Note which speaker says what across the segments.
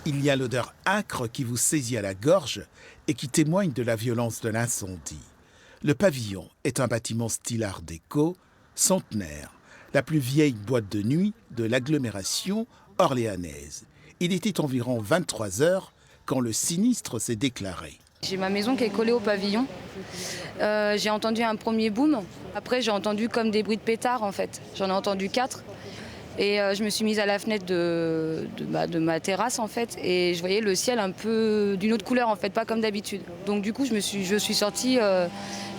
Speaker 1: Il y a l'odeur âcre qui vous saisit à la gorge et qui témoigne de la violence de l'incendie. Le pavillon est un bâtiment style art déco, centenaire, la plus vieille boîte de nuit de l'agglomération orléanaise. Il était environ 23 heures quand le sinistre s'est déclaré.
Speaker 2: J'ai ma maison qui est collée au pavillon. J'ai entendu un premier boom. Après, j'ai entendu comme des bruits de pétards, en fait. J'en ai entendu 4. Et je me suis mise à la fenêtre de ma terrasse, en fait. Et je voyais le ciel un peu d'une autre couleur, en fait, pas comme d'habitude. Donc du coup, je suis sortie.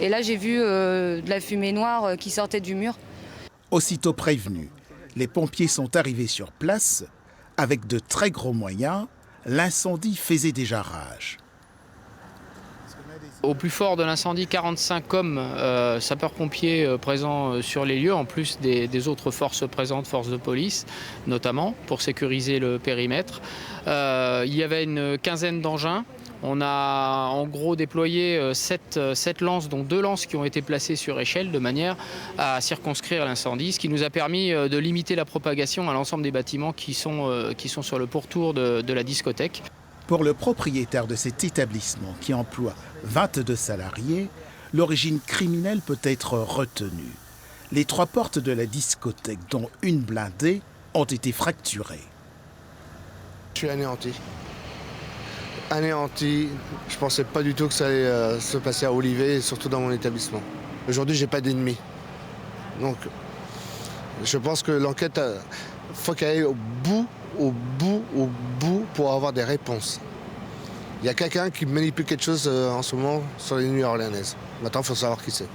Speaker 2: Et là, j'ai vu de la fumée noire qui sortait du mur.
Speaker 1: Aussitôt prévenus, les pompiers sont arrivés sur place. Avec de très gros moyens, l'incendie faisait déjà rage.
Speaker 3: Au plus fort de l'incendie, 45 hommes sapeurs-pompiers présents sur les lieux, en plus des autres forces présentes, forces de police notamment, pour sécuriser le périmètre. Il y avait une quinzaine d'engins. On a en gros déployé 7 lances, dont 2 lances qui ont été placées sur échelle de manière à circonscrire l'incendie, ce qui nous a permis de limiter la propagation à l'ensemble des bâtiments qui sont sur le pourtour de la discothèque.
Speaker 1: Pour le propriétaire de cet établissement qui emploie 22 salariés, l'origine criminelle peut être retenue. Les 3 portes de la discothèque, dont une blindée, ont été fracturées.
Speaker 4: Je suis anéanti. Anéanti. Je ne pensais pas du tout que ça allait se passer à Olivet, et surtout dans mon établissement. Aujourd'hui, j'ai pas d'ennemis. Donc, je pense que l'enquête, faut qu'elle aille au bout pour avoir des réponses. Il y a quelqu'un qui manipule quelque chose en ce moment sur les nuits orléanaises. Maintenant, il faut savoir qui c'est.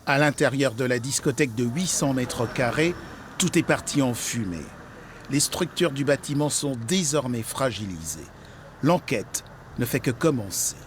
Speaker 1: À l'intérieur de la discothèque de 800 mètres carrés, tout est parti en fumée. Les structures du bâtiment sont désormais fragilisées. L'enquête ne fait que commencer.